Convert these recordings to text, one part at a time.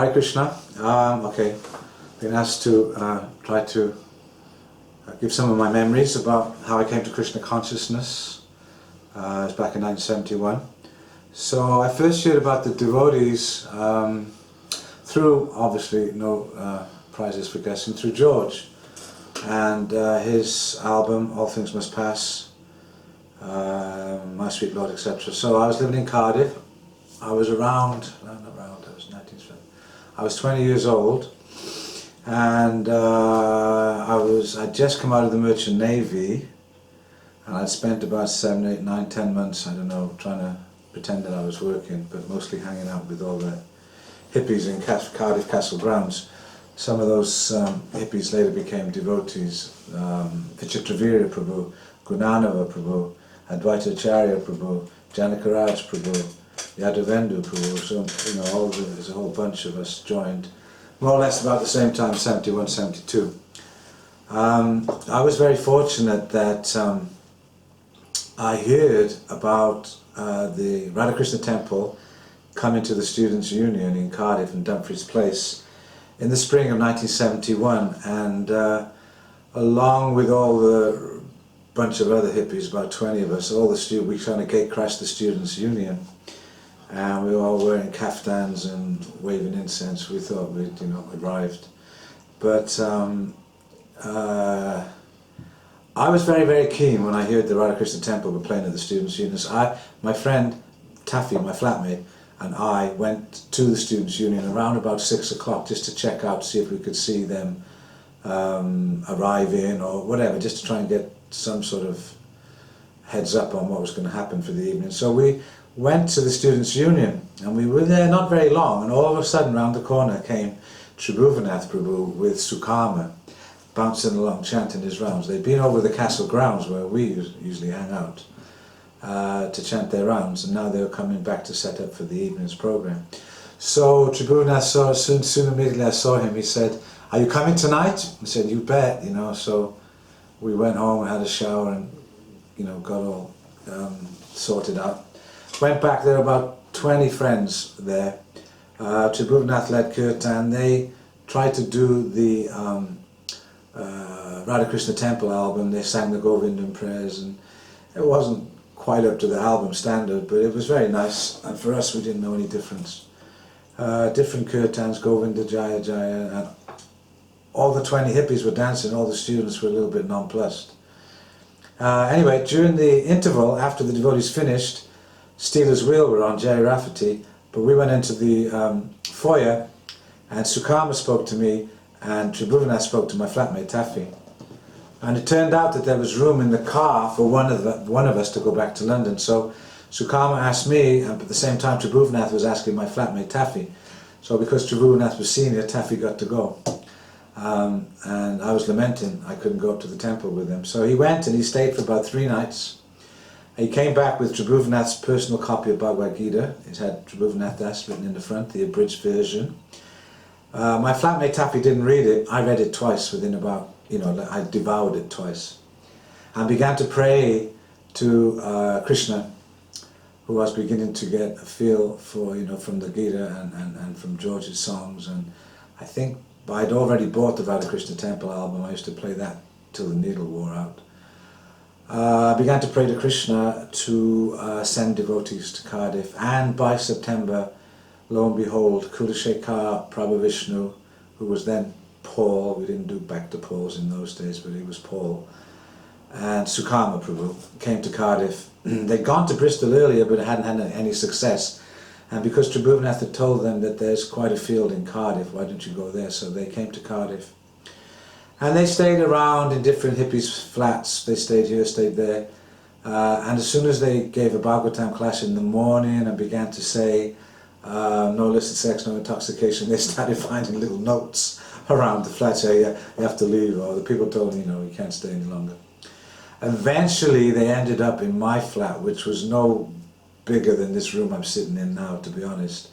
Hare Krishna. Okay, been asked to try to give some of my memories about how I came to Krishna consciousness. It was back in 1971. So I first heard about the devotees through, obviously, no prizes for guessing, through George and his album All Things Must Pass, My Sweet Lord, etc. So I was living in Cardiff. I was I was 20 years old, and I'd just come out of the Merchant Navy, and I'd spent about 7, 8, 9, 10 months, I don't know, trying to pretend that I was working, but mostly hanging out with all the hippies in Cardiff Castle grounds. Some of those hippies later became devotees. Vichitravirya Prabhu, Gunanava Prabhu, Advaita Acharya Prabhu, Janakaraj Prabhu, Yadavendu Prabhu. So, there's a whole bunch of us joined, more or less about the same time, 71, 72. I was very fortunate that I heard about the Hare Krsna temple coming to the Students' Union in Cardiff in Dumfries Place in the spring of 1971, and along with all the bunch of other hippies, about 20 of us, we kind of gate crashed the Students' Union, and we were all wearing kaftans and waving incense. We thought we'd arrived, but I was very, very keen when I heard the Hare Krsna temple were playing at the Students' Union. My friend Taffy, my flatmate, and I went to the Students' Union around about 6 o'clock just to check out, see if we could see them arrive in or whatever, just to try and get some sort of heads up on what was going to happen for the evening. So we went to the Students' Union, and we were there not very long, and all of a sudden round the corner came Tribhuvanath Prabhu with Sukama, bouncing along, chanting his rounds. They'd been over the castle grounds where we usually hang out to chant their rounds, and now they were coming back to set up for the evening's program. So Tribhuvanath saw, soon immediately I saw him, he said, "Are you coming tonight?" I said, "You bet," so we went home, had a shower, and got all sorted out. Went back, there were about 20 friends there. Tribhuvanath led Kirtan. They tried to do the Radha Krishna Temple album. They sang the Govindam prayers, and it wasn't quite up to the album standard, but it was very nice, and for us we didn't know any difference. Different kirtans, Govinda, Jaya, Jaya, and all the 20 hippies were dancing, all the students were a little bit nonplussed. Anyway, during the interval, after the devotees finished, Steeler's Wheel were on, Jerry Rafferty, but we went into the foyer, and Sukama spoke to me, and Tribhuvanath spoke to my flatmate Taffy. And it turned out that there was room in the car for one of us to go back to London. So Sukama asked me, and at the same time Tribhuvanath was asking my flatmate Taffy. So because Tribhuvanath was senior, Taffy got to go. And I was lamenting I couldn't go up to the temple with him. So he went, and he stayed for about 3 nights. He came back with Tribhuvanath's personal copy of Bhagavad Gita. It had Tribhuvanath Das written in the front, the abridged version. My flatmate Taffy didn't read it. I read it twice within about, I devoured it twice. And began to pray to Krishna, who was beginning to get a feel for, from the Gita and from George's songs. And I think I'd already bought the Radha Krishna Temple album. I used to play that till the needle wore out. I began to pray to Krishna to send devotees to Cardiff, and by September, lo and behold, Kulashekar Prabhu Vishnu, who was then Paul, we didn't do back to Pauls in those days, but he was Paul, and Sukama Prabhu came to Cardiff. They'd gone to Bristol earlier, but hadn't had any success, and because Tribhuvanath had told them that there's quite a field in Cardiff, why don't you go there? So they came to Cardiff. And they stayed around in different hippies' flats. They stayed here, stayed there. And as soon as they gave a Bhagavatam class in the morning and began to say, no illicit sex, no intoxication, they started finding little notes around the flat saying, you have to leave, or the people told them, you can't stay any longer. Eventually they ended up in my flat, which was no bigger than this room I'm sitting in now, to be honest.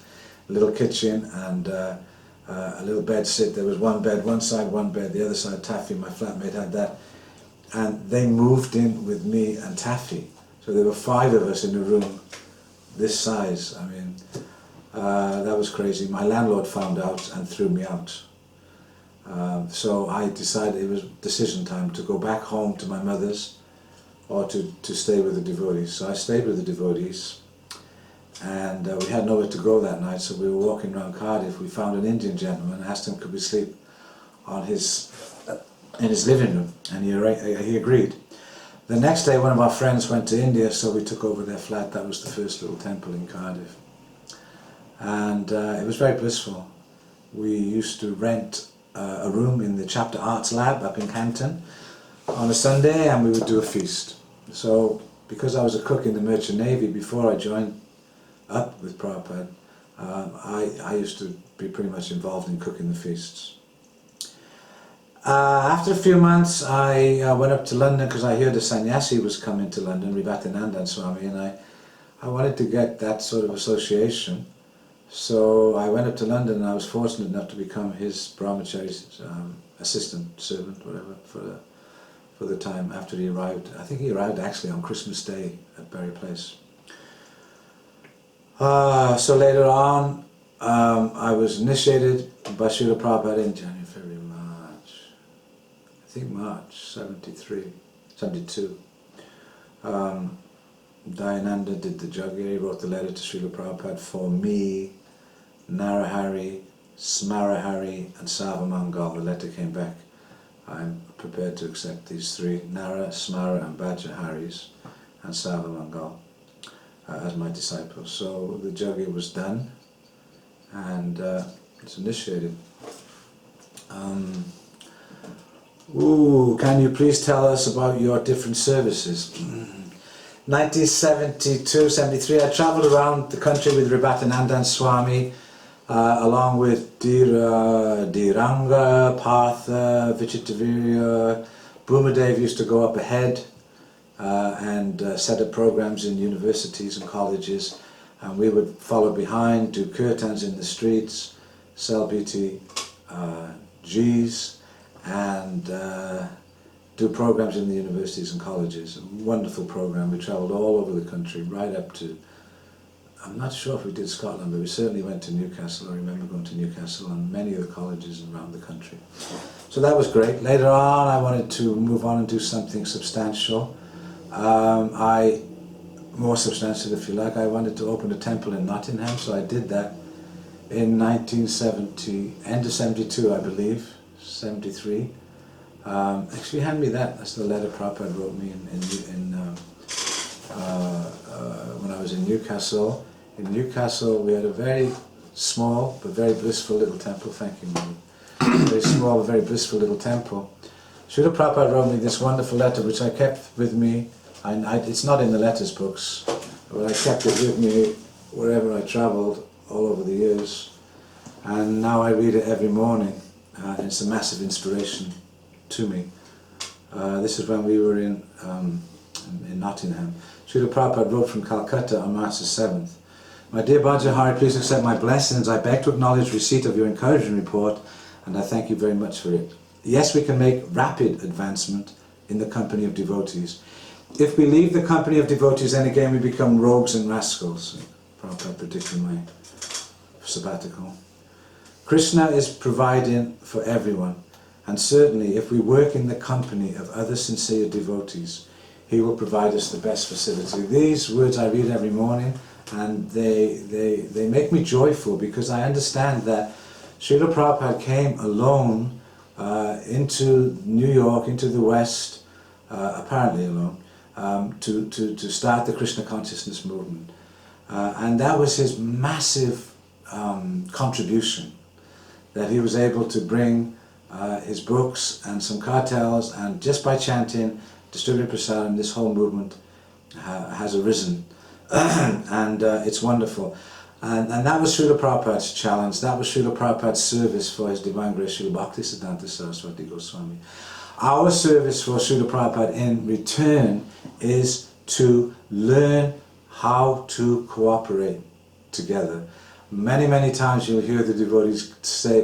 A little kitchen and a little bed sit. There was one bed, one side, one bed, the other side Taffy, my flatmate, had that. And they moved in with me and Taffy. So there were 5 of us in a room this size. I mean, That was crazy. My landlord found out and threw me out. So I decided it was decision time to go back home to my mother's or to stay with the devotees. So I stayed with the devotees, and we had nowhere to go that night, so we were walking around Cardiff. We found an Indian gentleman, asked him could we sleep on in his living room, and he agreed. The next day one of our friends went to India, so we took over their flat. That was the first little temple in Cardiff. And it was very blissful. We used to rent a room in the chapter arts lab up in Canton on a Sunday, and we would do a feast. So because I was a cook in the Merchant Navy before I joined up with Prabhupada, I used to be pretty much involved in cooking the feasts. After a few months I went up to London because I heard a sannyasi was coming to London, Bhaktivedanta Swami, and I wanted to get that sort of association. So I went up to London, and I was fortunate enough to become his brahmachari's assistant, servant, whatever, for the time after he arrived. I think he arrived actually on Christmas Day at Berry Place. So later on, I was initiated by Srila Prabhupada in January, February, March. I think March 72. Dayananda did the Jagya. He wrote the letter to Srila Prabhupada for me, Narahari, Smarahari and Savamangal. The letter came back. I'm prepared to accept these three, Nara, Smara and Bhajaharis and Savamangal as my disciples. So the Jagya was done, and it's initiated. Can you please tell us about your different services? 1972, 73, I travelled around the country with Rabatanandan Swami, along with Dhiranga, Partha, Vichitavirya. Bhumadev used to go up ahead and set up programs in universities and colleges, and we would follow behind, do kirtans in the streets, sell beauty G's, and do programs in the universities and colleges. A wonderful program. We travelled all over the country, right up to, I'm not sure if we did Scotland, but we certainly went to Newcastle. I remember going to Newcastle and many of the colleges around the country. So that was great. Later on I wanted to move on and do something substantial. More substantial if you like. I wanted to open a temple in Nottingham, so I did that in 1970, end of 72 I believe, 73. Actually hand me that, that's the letter Prabhupada wrote me when I was in Newcastle. In Newcastle we had a very small but very blissful little temple, thank you Mother. Very small but very blissful little temple. Srila Prabhupada wrote me this wonderful letter which I kept with me. It's not in the letters books, but I kept it with me wherever I travelled all over the years, and now I read it every morning. It's a massive inspiration to me. This is when we were in Nottingham. Srila Prabhupada wrote from Calcutta on March the 7th. My dear Bhajahari, please accept my blessings. I beg to acknowledge receipt of your encouraging report, and I thank you very much for it. Yes, we can make rapid advancement in the company of devotees. If we leave the company of devotees, then again we become rogues and rascals. Prabhupada predicted my sabbatical. Krishna is providing for everyone, and certainly if we work in the company of other sincere devotees, he will provide us the best facility. These words I read every morning, and they make me joyful, because I understand that Srila Prabhupada came alone into New York, into the West, apparently alone, to start the Krishna consciousness movement. And that was his massive contribution, that he was able to bring his books and some cartels, and just by chanting, distributing prasadam, this whole movement has arisen. And it's wonderful. And that was Srila Prabhupada's challenge, that was Srila Prabhupada's service for His Divine Grace Srila Bhaktisiddhanta Saraswati Goswami. Our service for Srila Prabhupada in return is to learn how to cooperate together. Many, many times you'll hear the devotees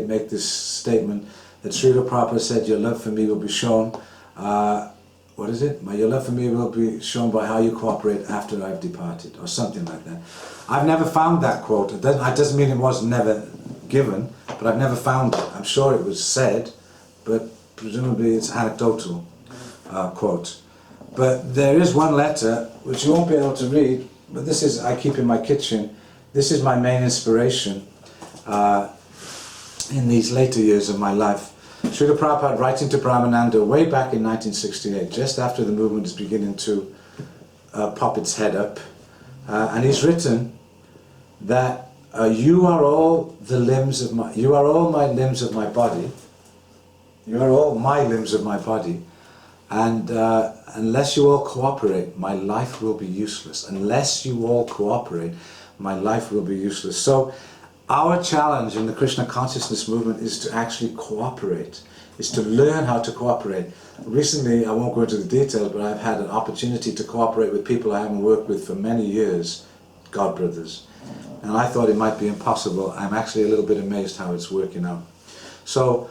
make this statement that Srila Prabhupada said, your love for me will be shown what is it? Your love for me will be shown by how you cooperate after I've departed, or something like that. I've never found that quote. It doesn't mean it was never given, but I've never found it. I'm sure it was said, but presumably it's anecdotal quote. But there is one letter which you won't be able to read, but this is, I keep in my kitchen. This is my main inspiration in these later years of my life. Srila Prabhupada writing to Brahmananda way back in 1968, just after the movement is beginning to pop its head up, and he's written that you are all the limbs of my, you are all my limbs of my body. You are all my limbs of my body, and unless you all cooperate, my life will be useless. Unless you all cooperate, my life will be useless. So our challenge in the Krishna consciousness movement is to actually cooperate, is to learn how to cooperate. Recently, I won't go into the details, but I've had an opportunity to cooperate with people I haven't worked with for many years, God brothers. And I thought it might be impossible. I'm actually a little bit amazed how it's working out. So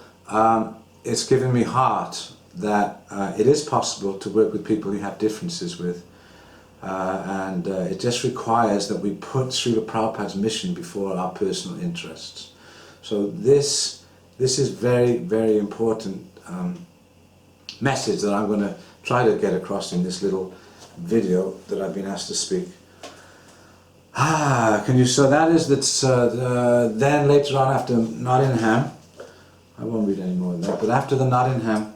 it's given me heart that it is possible to work with people you have differences with. And it just requires that we put Srila Prabhupada's mission before our personal interests. So this is very, very important message that I'm going to try to get across in this little video that I've been asked to speak. So that is then later on after Nottingham, I won't read any more of that, but after the Nottingham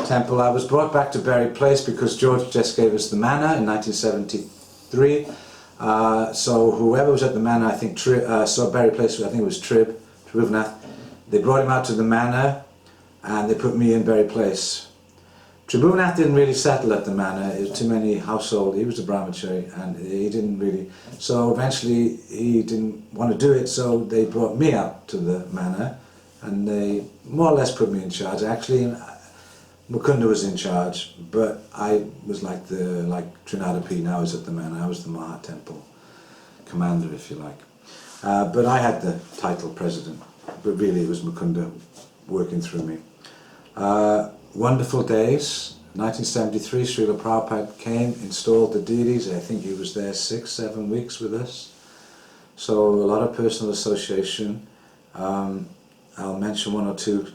temple, I was brought back to Berry Place because George just gave us the manor in 1973. So whoever was at the manor, I think saw Berry Place, I think it was Tribhunath. They brought him out to the manor and they put me in Berry Place. Tribhunath didn't really settle at the manor. It was too many household. He was a brahmachari and he didn't really. So eventually he didn't want to do it. So they brought me out to the manor and they more or less put me in charge. Actually, Mukunda was in charge, but I was like Trinada P now is at the manor. I was the Maha Temple commander, if you like. But I had the title president, but really it was Mukunda working through me. Wonderful days. 1973, Srila Prabhupada came, installed the deities. I think he was there 6-7 weeks with us. So a lot of personal association. I'll mention one or two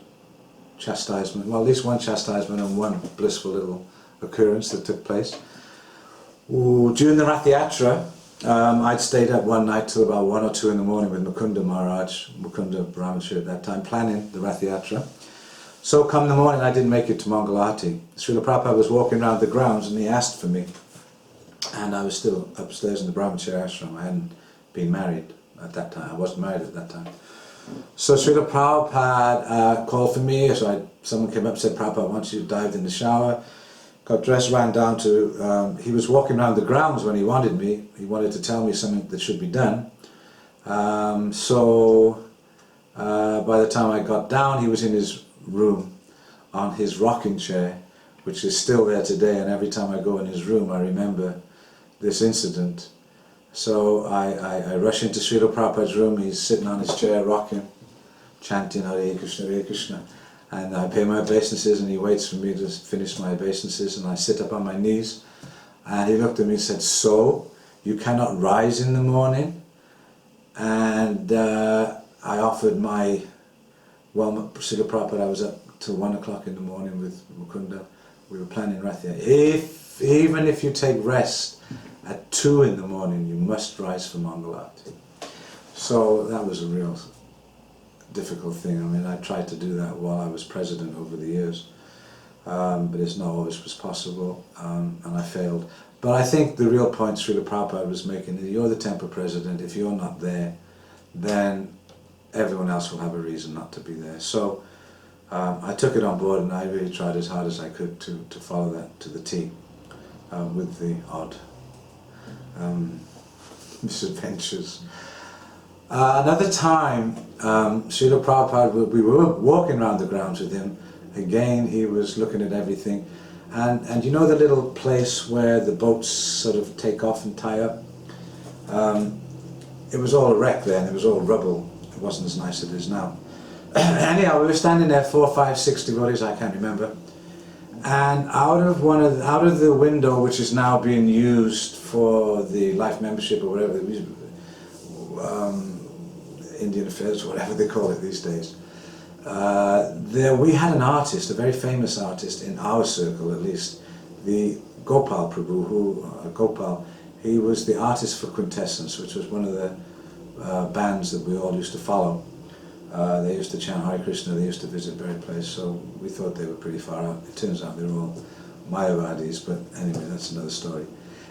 chastisement, well at least one chastisement and one blissful little occurrence that took place. During the Rath Yatra, I'd stayed up one night till about 1 or 2 in the morning with Mukunda Maharaj, Mukunda Brahmachari at that time, planning the Rath Yatra. So come the morning, I didn't make it to Mangalati. Srila Prabhupada was walking around the grounds and he asked for me, and I was still upstairs in the Brahmachari ashram. I hadn't been married at that time, I wasn't married at that time. So Srila Prabhupada called for me, so someone came up and said, Prabhupada wants you to dive in the shower. Got dressed, ran down to, he was walking around the grounds when he wanted me. He wanted to tell me something that should be done. By the time I got down, he was in his room on his rocking chair, which is still there today, and every time I go in his room I remember this incident. So I rush into Srila Prabhupada's room. He's sitting on his chair rocking, chanting Hare Krishna, Hare Krishna, and I pay my obeisances and he waits for me to finish my obeisances, and I sit up on my knees and he looked at me and said, so you cannot rise in the morning? And I offered my, well, Srila Prabhupada, I was up till 1 o'clock in the morning with Mukunda. We were planning Rath Yatra. Even if you take rest at 2 in the morning, you must rise for Mangalati. So that was a real difficult thing. I mean, I tried to do that while I was president over the years, but it's not always was possible, and I failed. But I think the real point Srila Prabhupada was making is, you're the temple president. If you're not there, then everyone else will have a reason not to be there. So I took it on board and I really tried as hard as I could to follow that to the T, with the odd misadventures. Another time, Srila Prabhupada, we were walking around the grounds with him. Again, he was looking at everything. And you know the little place where the boats sort of take off and tie up? It was all a wreck then, it was all rubble. It wasn't as nice as it is now. Anyhow, we were standing there, 4, 5, 6 devotees, I can't remember. And out of the window, which is now being used for the life membership or whatever, Indian affairs, whatever they call it these days, there we had an artist, a very famous artist in our circle at least, the Gopal Prabhu, Gopal. He was the artist for Quintessence, which was one of the bands that we all used to follow. They used to chant Hare Krsna, they used to visit various places, so we thought they were pretty far out. It turns out they were all Mayavadis, but anyway, that's another story.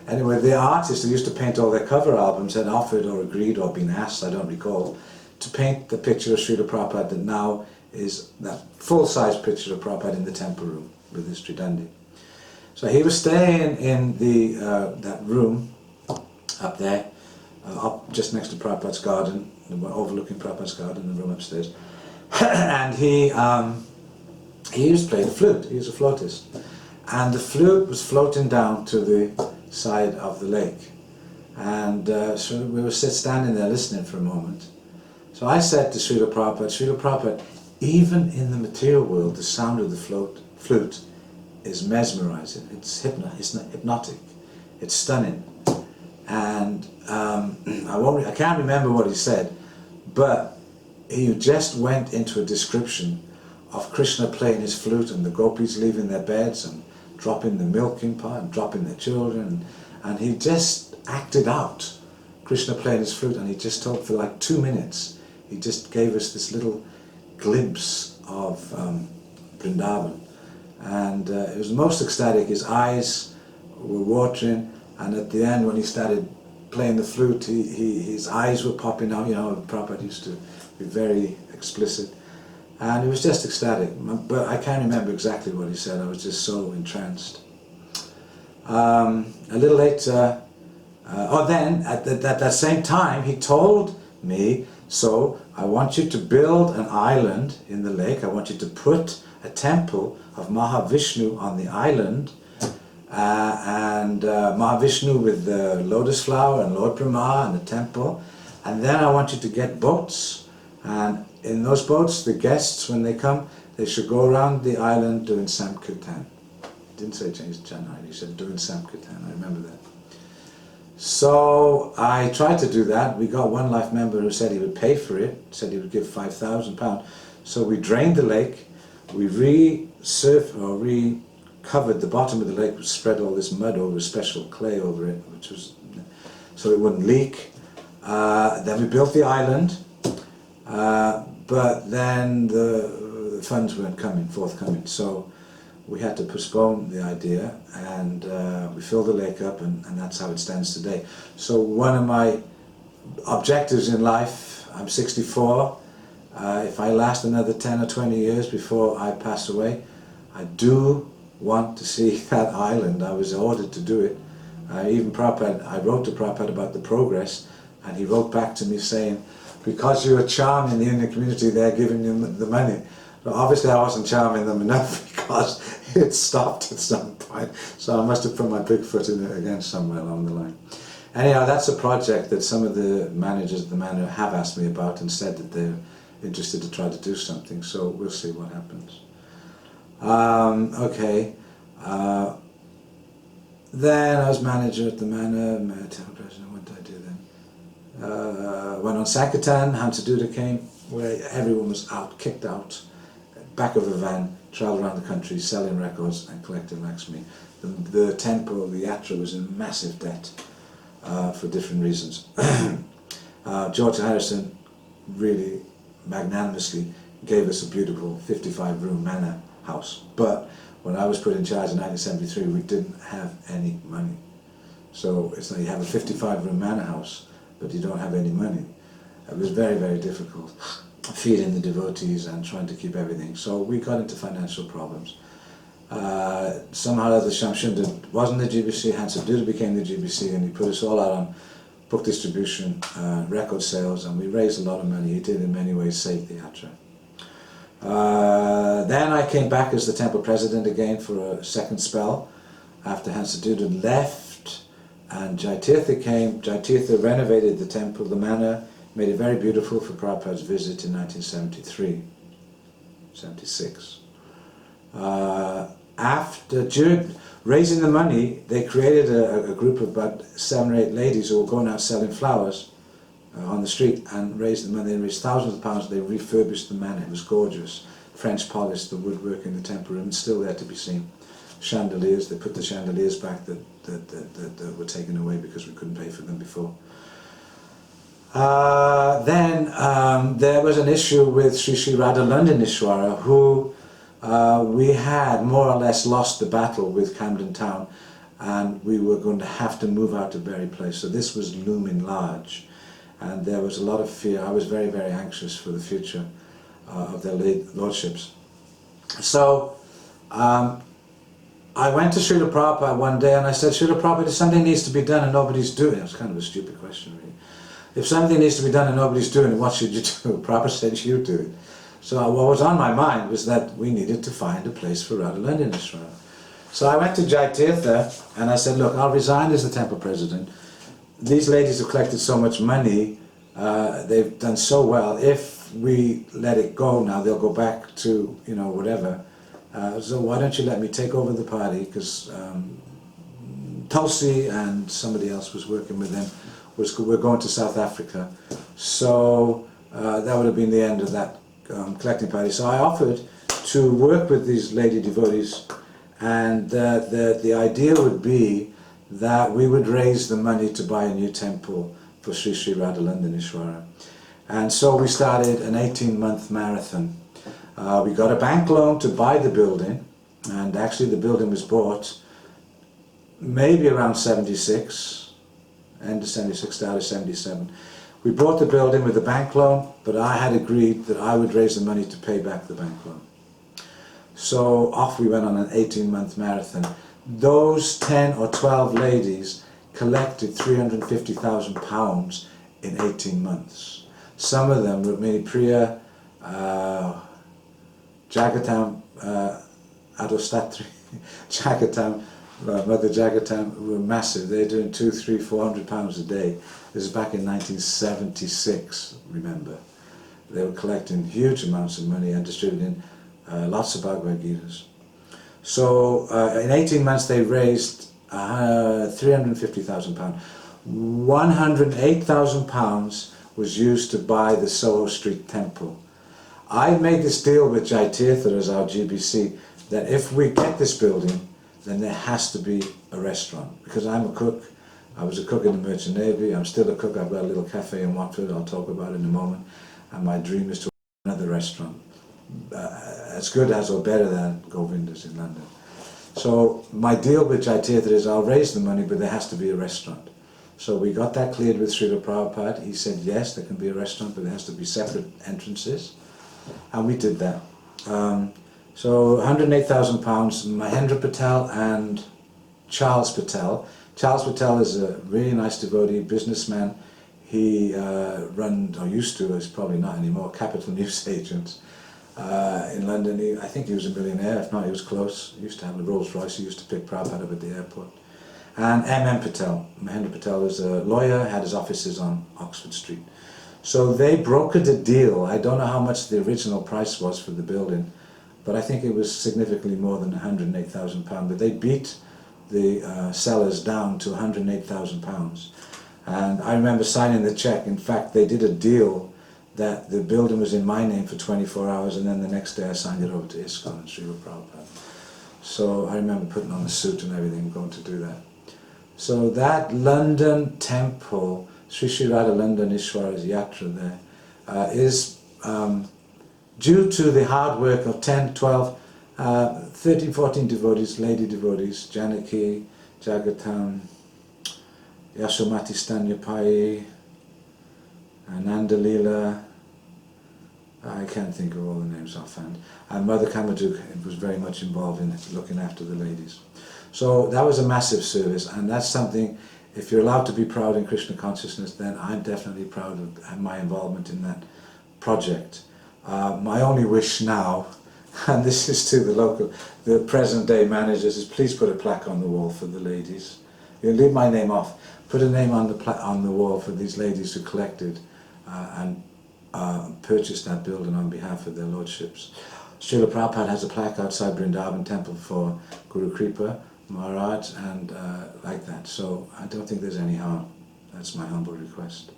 Anyway, the artist who used to paint all their cover albums had offered or agreed or been asked, I don't recall, to paint the picture of Srila Prabhupada that now is that full-size picture of Prabhupada in the temple room with his Tridandi. So he was staying in that room up there, up just next to Prabhupada's garden, overlooking Prabhupada's garden, the room upstairs. And he used to play the flute. He was a flautist. And the flute was floating down to the side of the lake. And so we were standing there listening for a moment. So I said to Srila Prabhupada, even in the material world, the sound of the flute is mesmerizing. It's hypnotic. It's stunning. And I can't remember what he said, but he just went into a description of Krishna playing his flute and the gopis leaving their beds and dropping the milking pot and dropping their children, and he just acted out Krishna playing his flute, and he just talked for like 2 minutes. He just gave us this little glimpse of Vrindavan, and it was most ecstatic. His eyes were watering, and at the end when he started playing the flute, his eyes were popping out. You know, Prabhupada used to be very explicit, and he was just ecstatic. But I can't remember exactly what he said. I was just so entranced. A little later, then at that same time, he told me, so I want you to build an island in the lake. I want you to put a temple of Mahavishnu on the island, and Mahavishnu with the lotus flower and Lord Brahma and the temple. And then I want you to get boats, and in those boats, the guests, when they come, they should go around the island doing Samkirtan. He didn't say change the channel, he said doing Samkirtan. I remember that. So I tried to do that. We got one life member who said he would pay for it, said he would give £5,000. So we drained the lake, we recovered the bottom of the lake, we spread all this mud over, special clay over it, which was so it wouldn't leak. Then we built the island, but then the funds weren't forthcoming. So we had to postpone the idea, and we filled the lake up, and that's how it stands today. So one of my objectives in life, I'm 64, if I last another 10 or 20 years before I pass away, I do want to see that island. I was ordered to do it. Even Prabhupada, I wrote to Prabhupada about the progress, and he wrote back to me saying, because you're charming the Indian community, they're giving you the money. But obviously I wasn't charming them enough, because it stopped at some point. So I must have put my big foot in it again somewhere along the line. Anyhow, that's a project that some of the managers of the Manor have asked me about and said that they're interested to try to do something. So we'll see what happens. Okay. Then I was manager at the Manor, temple president. What did I do then? Went on Sankirtan. Hansaduta came, where everyone was out, kicked out, back of a van, travelled around the country selling records and collecting Lakshmi. The temple, the yatra, was in massive debt for different reasons. George Harrison really magnanimously gave us a beautiful 55-room manor house, but when I was put in charge in 1973, we didn't have any money. So it's like you have a 55-room manor house, but you don't have any money. It was very, very difficult feeding the devotees and trying to keep everything. So we got into financial problems. Somehow or other Shamshunder wasn't the GBC, Hansaduta became the GBC, and he put us all out on book distribution, record sales, and we raised a lot of money. He did in many ways save the yatra. Then I came back as the temple president again for a second spell after Hansaduta left, and Jaitirtha came. Jaitirtha renovated the temple, the manor, made it very beautiful for Prabhupada's visit in 1973, 76. during raising the money, they created a group of about 7 or 8 ladies who were going out selling flowers on the street and raised the money. They raised thousands of pounds. They refurbished the manor. It was gorgeous. French polished, the woodwork in the temple room, it's still there to be seen. Chandeliers, they put the chandeliers back that were taken away because we couldn't pay for them before. Then there was an issue with Sri Radha Ishwara, who we had more or less lost the battle with Camden Town, and we were going to have to move out to Berry Place. So this was looming large, and there was a lot of fear. I was very, very anxious for the future of their lordships. So I went to Srila Prabhupada one day and I said, Srila Prabhupada, if something needs to be done and nobody's doing it, it's kind of a stupid question really. If something needs to be done and nobody's doing it, what should you do? Prabhupada said, you do it. So what was on my mind was that we needed to find a place for Radha Ishwara. So I went to Jai Tirtha and I said, look, I'll resign as the temple president. These ladies have collected so much money, they've done so well. If we let it go now, they'll go back to, you know, whatever. So why don't you let me take over the party, because Tulsi and somebody else was working with them. We're going to South Africa. So that would have been the end of that collecting party. So I offered to work with these lady devotees, and the idea would be that we would raise the money to buy a new temple for Sri Sri Radha Ishwara. And so we started an 18-month marathon. We got a bank loan to buy the building, and actually the building was bought maybe around 76, end of 76, start of 77. We bought the building with a bank loan, but I had agreed that I would raise the money to pay back the bank loan. So off we went on an 18-month marathon. Those 10 or 12 ladies collected £350,000 in 18 months. Some of them, Rukmini Priya, Jagatam, Adostatri, Jagatam, Mother Jagatam, were massive. They're doing £200, £300, £400 a day. This is back in 1976, remember. They were collecting huge amounts of money and distributing lots of Bhagavad Gitas. So in 18 months they raised £350,000. £108,000 was used to buy the Soho Street Temple. I made this deal with Jai Tirtha as our GBC that if we get this building, then there has to be a restaurant. Because I'm a cook, I was a cook in the Merchant Navy, I'm still a cook, I've got a little cafe in Watford, I'll talk about it in a moment, and my dream is to open another restaurant. As good as or better than Govinda's in London. So my deal with Jai Tirtha is I'll raise the money, but there has to be a restaurant. So we got that cleared with Srila Prabhupada. He said yes, there can be a restaurant, but there has to be separate entrances. And we did that. So £108,000, Mahendra Patel and Charles Patel. Charles Patel is a really nice devotee, businessman. He used to, is probably not anymore, Capital News Agent in London. I think he was a millionaire, if not he was close. He used to have a Rolls Royce, he used to pick Prabhupada up at the airport. And M.M. Patel, Mahendra Patel is a lawyer, had his offices on Oxford Street. So they brokered a deal. I don't know how much the original price was for the building, but I think it was significantly more than £108,000. But they beat the sellers down to £108,000. And I remember signing the check. In fact, they did a deal that the building was in my name for 24 hours, and then the next day I signed it over to ISKCON and Srila Prabhupada. So I remember putting on a suit and everything, going to do that. So that London temple, Sri Sri Radha Ishwara's yatra there, is due to the hard work of 10, 12, 13, 14 devotees, lady devotees, Janaki, Jagatam, Yasomati Stanyapai, Nandalila, I can't think of all the names offhand, and Mother Kamaduk was very much involved in looking after the ladies. So that was a massive service, and that's something, if you're allowed to be proud in Krishna consciousness, then I'm definitely proud of my involvement in that project. My only wish now, and this is to the present day managers, is please put a plaque on the wall for the ladies. You leave my name off. Put a name on the wall for these ladies who collected and purchased that building on behalf of their lordships. Srila Prabhupada has a plaque outside Vrindavan temple for Guru Kripa Maharaj, and like that. So I don't think there's any harm. That's my humble request.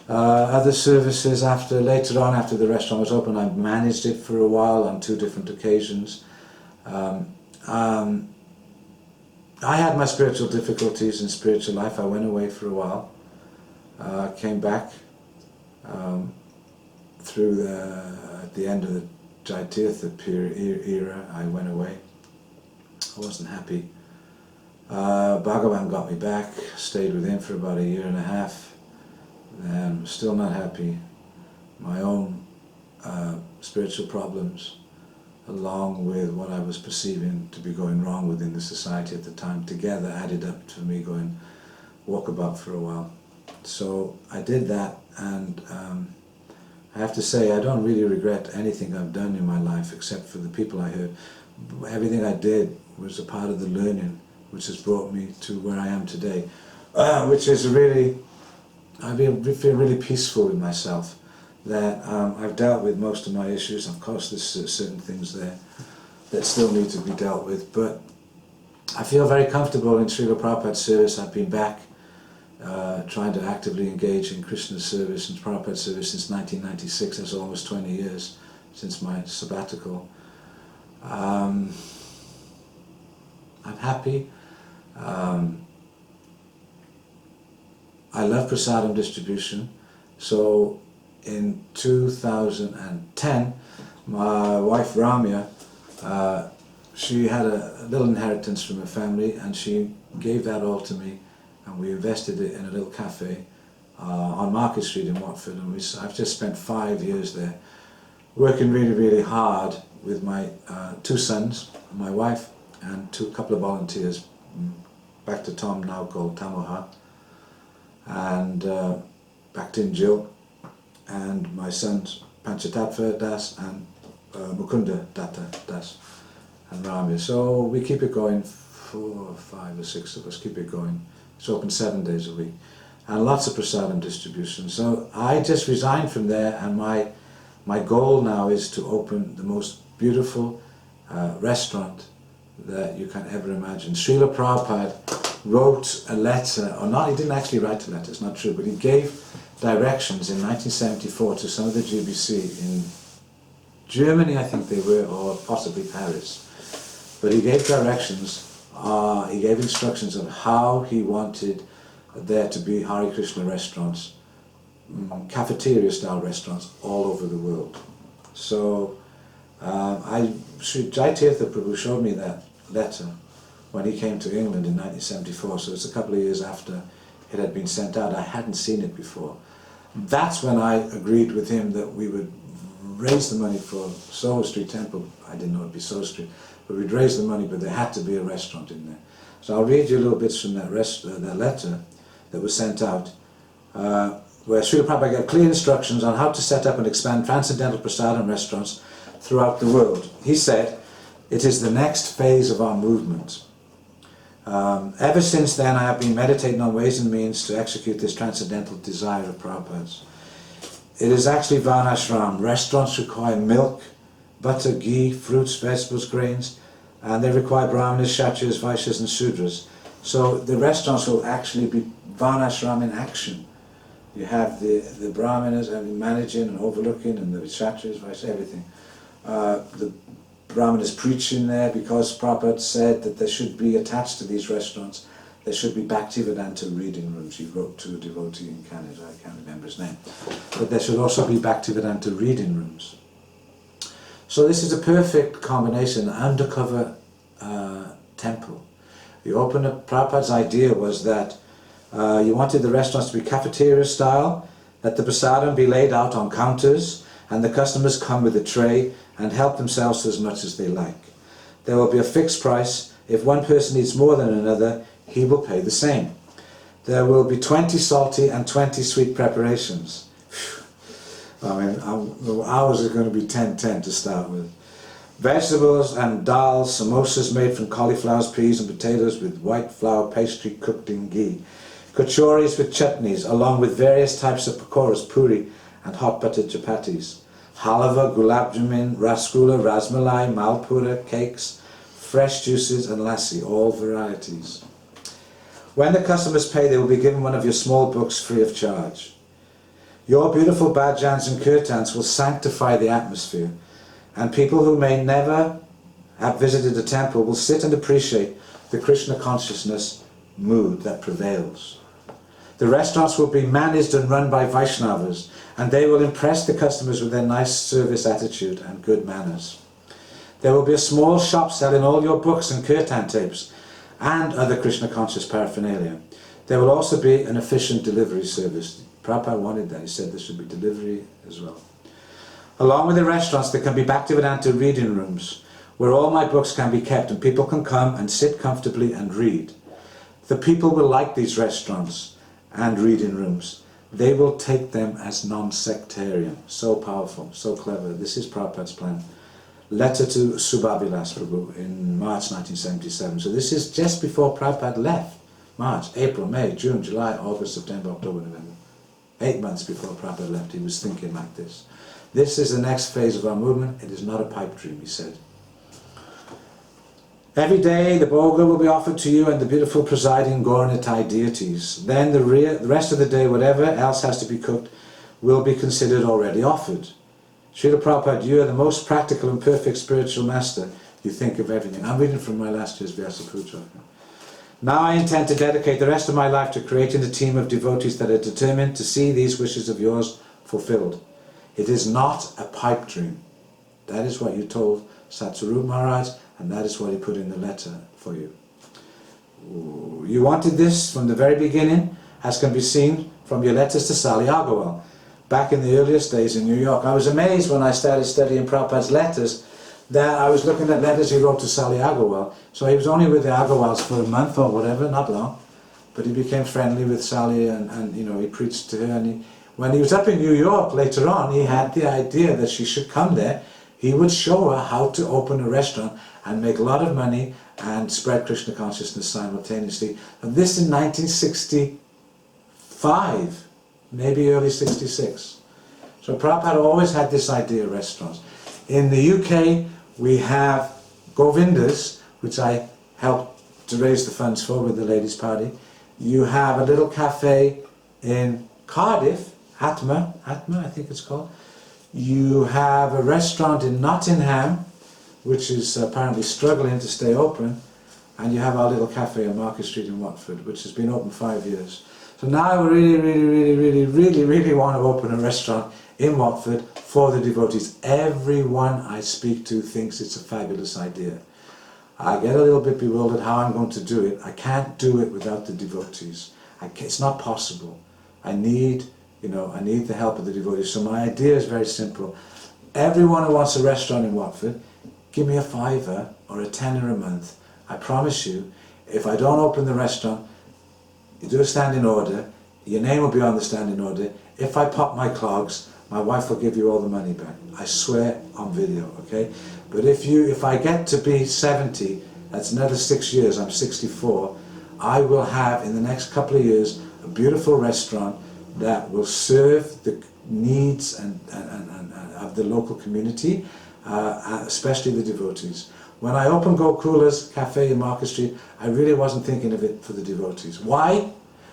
Other services later on after the restaurant was open, I managed it for a while on 2 different occasions. I had my spiritual difficulties in spiritual life. I went away for a while, came back at the end of the Jaitirtha era. I went away. I wasn't happy. Bhagavan got me back, stayed with him for about 1.5 years, and still not happy. My own spiritual problems, along with what I was perceiving to be going wrong within the society at the time, together added up to me going walkabout for a while. So I did that, and I have to say I don't really regret anything I've done in my life except for the people I hurt. Everything I did was a part of the learning which has brought me to where I am today, which is really, I feel really peaceful with myself, that I've dealt with most of my issues. Of course there's certain things there that still need to be dealt with, but I feel very comfortable in Srila Prabhupada's service. I've been back trying to actively engage in Krishna's service and Prabhupada's service since 1996. That's almost 20 years since my sabbatical. I'm happy. I love Prasadam distribution. So in 2010, my wife Ramya, she had a little inheritance from her family, and she gave that all to me, and we invested it in a little cafe on Market Street in Watford, and I've just spent 5 years there, working really, really hard with my 2 sons, my wife, and a couple of volunteers, back to Tom now called Tamoha, and back to Jill, and my sons Panchatattva Das and Mukunda Datta Das and Ramya. So we keep it going, 4, 5 or 6 of us keep it going. It's open 7 days a week, and lots of prasadam distribution. So I just resigned from there, and my goal now is to open the most beautiful restaurant that you can ever imagine. Srila Prabhupada wrote a letter, or not, he didn't actually write a letter, it's not true, but he gave directions in 1974 to some of the GBC in Germany, I think they were, or possibly Paris. But he gave directions, he gave instructions on how he wanted there to be Hare Krishna restaurants, cafeteria style restaurants all over the world. So Sri Jaitirtha Prabhu showed me that letter when he came to England in 1974, so it's a couple of years after it had been sent out. I hadn't seen it before. That's when I agreed with him that we would raise the money for Soho Street Temple. I didn't know it'd be Soho Street, but we'd raise the money, but there had to be a restaurant in there. So I'll read you a little bits from that letter that was sent out, where Srila Prabhupada gave clear instructions on how to set up and expand transcendental prasadam restaurants throughout the world. He said, "It is the next phase of our movement. Ever since then I have been meditating on ways and means to execute this transcendental desire of Prabhupada's. It is actually Varnashram. Restaurants require milk, butter, ghee, fruits, vegetables, grains, and they require brahmanas, kshatriyas, vaishyas and sudras. So the restaurants will actually be Varnashram in action. You have the brahmanas managing and overlooking, and the kshatriyas, vaishyas, everything. The brahmanas preaching there, because Prabhupada said that there should be attached to these restaurants, there should be Bhaktivedanta reading rooms. He wrote to a devotee in Canada, I can't remember his name. But there should also be Bhaktivedanta reading rooms. So this is a perfect combination, an undercover temple. You open up, Prabhupada's idea was that you wanted the restaurants to be cafeteria style, that the prasadam be laid out on counters, and the customers come with a tray and help themselves to as much as they like. There will be a fixed price. If one person eats more than another, he will pay the same. There will be 20 salty and 20 sweet preparations." I mean, the hours are going to be 10 to start with. "Vegetables and dal, samosas made from cauliflowers, peas and potatoes with white flour pastry cooked in ghee. Kachoris with chutneys, along with various types of pakoras, puri and hot buttered chapatis. halava, gulab jamun, rasgulla, rasmalai, malpura, cakes, fresh juices and lassi, all varieties. When the customers pay, they will be given one of your small books free of charge. Your beautiful bhajans and kirtans will sanctify the atmosphere, and people who may never have visited a temple will sit and appreciate the Krishna consciousness mood that prevails. The restaurants will be managed and run by Vaishnavas, and they will impress the customers with their nice service attitude and good manners. There will be a small shop selling all your books and kirtan tapes and other Krishna conscious paraphernalia. There will also be an efficient delivery service. Prabhupada wanted that. He said there should be delivery as well. Along with the restaurants, there can be Bhaktivedanta reading rooms where all my books can be kept and people can come and sit comfortably and read. The people will like these restaurants and reading rooms. They will take them as non-sectarian. So powerful, so clever. This is Prabhupada's plan. Letter to Subhavilas Prabhu in March 1977. So this is just before Prabhupada left. March, April, May, June, July, August, September, October, November. 8 months before Prabhupada left, he was thinking like this. This is the next phase of our movement. It is not a pipe dream, he said. Every day the bhoga will be offered to you and the beautiful presiding Gauranitai deities. Then the rest of the day, whatever else has to be cooked, will be considered already offered. Srila Prabhupada, you are the most practical and perfect spiritual master. You think of everything. I'm reading from my last year's Vyasa Puja. Now I intend to dedicate the rest of my life to creating a team of devotees that are determined to see these wishes of yours fulfilled. It is not a pipe dream. That is what you told Satsarup Maharaj, and that is what he put in the letter for you. You wanted this from the very beginning, as can be seen from your letters to Sali Agrawal. Back in the earliest days in New York, I was amazed when I started studying Prabhupada's letters that I was looking at letters he wrote to Sali Agrawal. So he was only with the Agrawals for a month or whatever, not long, but he became friendly with Sali and you know, he preached to her. And when he was up in New York later on, he had the idea that she should come there. He would show her how to open a restaurant and make a lot of money and spread Krishna consciousness simultaneously. And this in 1965. Maybe early 66. So Prabhupada always had this idea of restaurants. In the UK we have Govindas, which I helped to raise the funds for with the ladies' party. You have a little cafe in Cardiff, Atma I think it's called. You have a restaurant in Nottingham, which is apparently struggling to stay open. And you have our little cafe on Market Street in Watford, which has been open 5 years. So now I really want to open a restaurant in Watford for the devotees. Everyone I speak to thinks it's a fabulous idea. I get a little bit bewildered how I'm going to do it. I can't do it without the devotees. It's not possible. I need the help of the devotees. So my idea is very simple. Everyone who wants a restaurant in Watford, give me a £5 or a £10 a month. I promise you, if I don't open the restaurant, you do a standing order, your name will be on the standing order. If I pop my clogs, my wife will give you all the money back. I swear on video, okay? But if I get to be 70, that's another 6 years, I'm 64, I will have in the next couple of years a beautiful restaurant that will serve the needs and of the local community, especially the devotees. When I opened Gokula's Cafe in Market Street, I really wasn't thinking of it for the devotees. Why?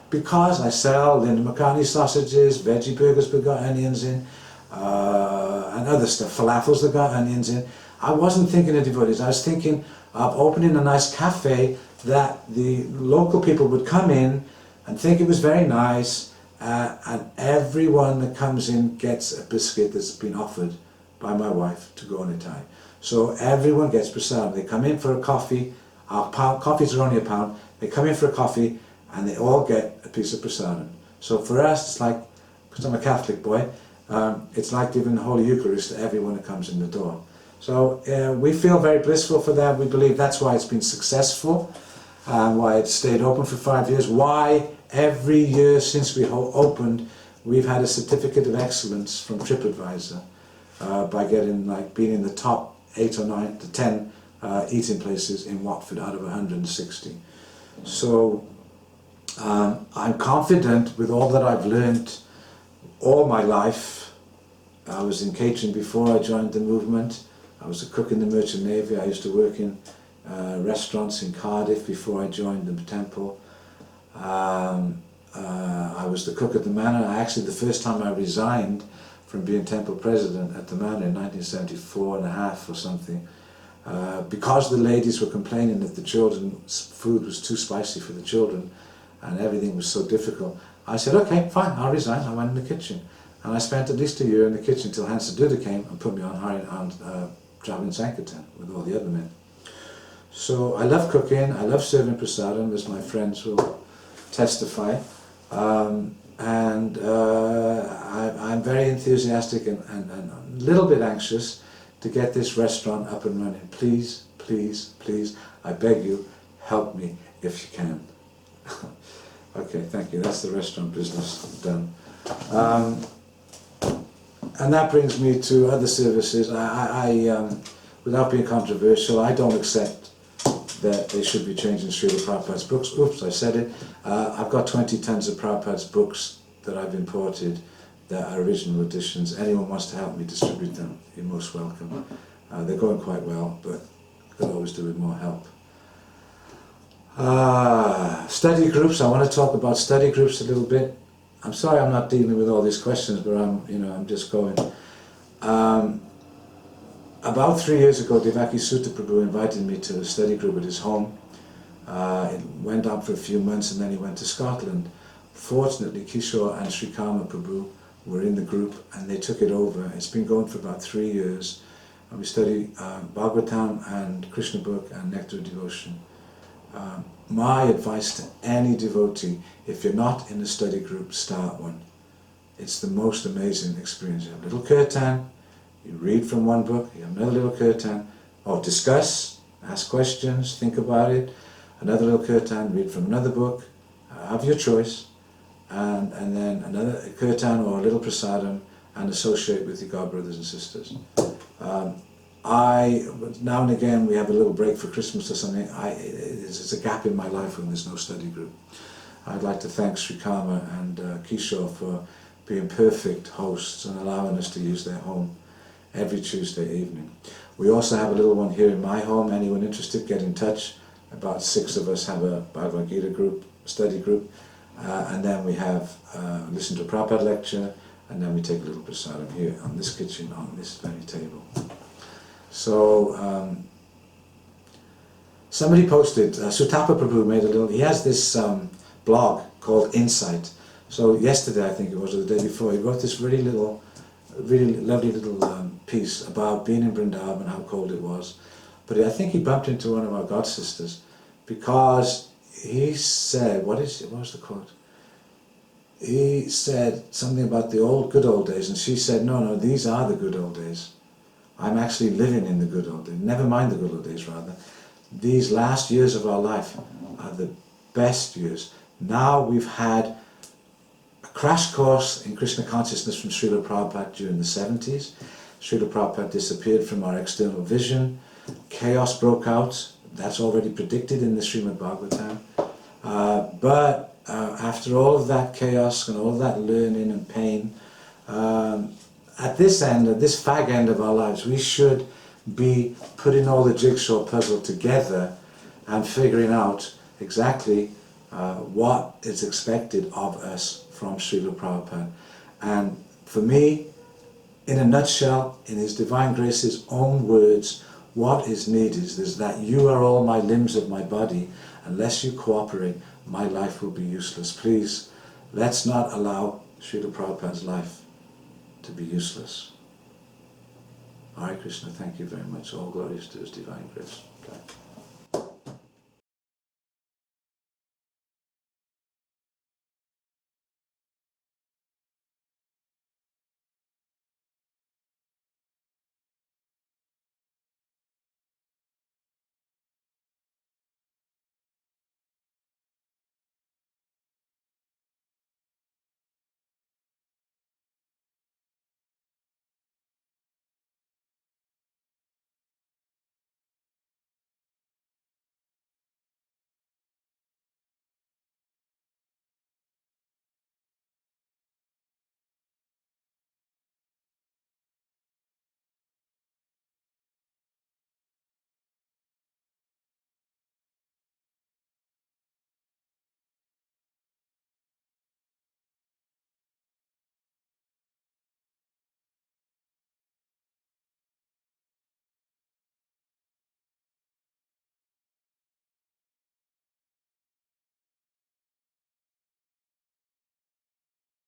Because I sell Linda McCartney sausages, veggie burgers that got onions in, and other stuff, falafels that got onions in. I wasn't thinking of devotees. I was thinking of opening a nice cafe that the local people would come in and think it was very nice, and everyone that comes in gets a biscuit that's been offered by my wife to go on a tie. So everyone gets prasadam. They come in for a coffee. Our coffees are only £1. They come in for a coffee and they all get a piece of prasadam. So for us, it's like, because I'm a Catholic boy, it's like giving the Holy Eucharist to everyone who comes in the door. So we feel very blissful for that. We believe that's why it's been successful, why it's stayed open for 5 years, why every year since we opened, we've had a certificate of excellence from TripAdvisor by getting, being in the top 8 or 9 to 10 eating places in Watford out of 160. So I'm confident with all that I've learned all my life I was in catering before I joined the movement. I was a cook in the Merchant Navy. I used to work in restaurants in Cardiff before I joined the temple. I was the cook at the Manor. Actually, the first time I resigned from being temple president at the Manor in 1974 and a half or something, because the ladies were complaining that the children's food was too spicy for the children and everything was so difficult, I said, okay, fine, I'll resign. I went in the kitchen. And I spent at least a year in the kitchen till Hansa Duda came and put me on traveling Sankirtan with all the other men. So I love cooking, I love serving prasadam, as my friends will testify. I'm very enthusiastic and a little bit anxious to get this restaurant up and running. Please, please, please, I beg you, help me if you can. Okay, thank you. That's the restaurant business done. And that brings me to other services. Without being controversial, I don't accept that they should be changing Srila Prabhupada's books. Oops, I said it. I've got 20 tons of Prabhupada's books that I've imported that are original editions. Anyone wants to help me distribute them, you're most welcome. They're going quite well, but could always do with more help. Study groups. I want to talk about study groups a little bit. I'm sorry I'm not dealing with all these questions, but I'm just going. About 3 years ago, Devaki Sutta Prabhu invited me to a study group at his home. It went on for a few months and then he went to Scotland. Fortunately, Kishore and Sri Karma Prabhu were in the group and they took it over. It's been going for about 3 years. And we study Bhagavatam and Krishna book and Nectar of Devotion. My advice to any devotee, if you're not in a study group, start one. It's the most amazing experience. You have a little kirtan, you read from one book, you have another little kirtan, or discuss, ask questions, think about it, another little kirtan, read from another book, have your choice, and then another kirtan or a little prasadam, and associate with your God brothers and sisters. Now and again we have a little break for Christmas or something. It's a gap in my life when there's no study group. I'd like to thank Sri Karma and Kishore for being perfect hosts and allowing us to use their home every Tuesday evening. We also have a little one here in my home. Anyone interested, get in touch. About 6 of us have a Bhagavad Gita group, study group, and then we have listen to a Prabhupada lecture, and then we take a little prasadam here on this kitchen, on this very table. So somebody posted, Sutapa Prabhu made a little, he has this blog called Insight. So yesterday, I think it was, or the day before, he wrote this really lovely little piece about being in Vrindavan and how cold it was. But I think he bumped into one of our God sisters because he said, what was the quote? He said something about the good old days, and she said, no, these are the good old days. I'm actually living in the good old days. Never mind the good old days, rather. These last years of our life are the best years. Now we've had a crash course in Krishna consciousness from Srila Prabhupada during the 70s. Srila Prabhupada disappeared from our external vision. Chaos broke out. That's already predicted in the Srimad Bhagavatam. But after all of that chaos and all of that learning and pain, at this end, at this fag end of our lives, we should be putting all the jigsaw puzzle together and figuring out exactly what is expected of us from Srila Prabhupada. And for me, in a nutshell, in His Divine Grace's own words, what is needed is that you are all my limbs of my body. Unless you cooperate, my life will be useless. Please, let's not allow Srila Prabhupada's life to be useless. Hare Krishna, thank you very much. All glories to His Divine Grace.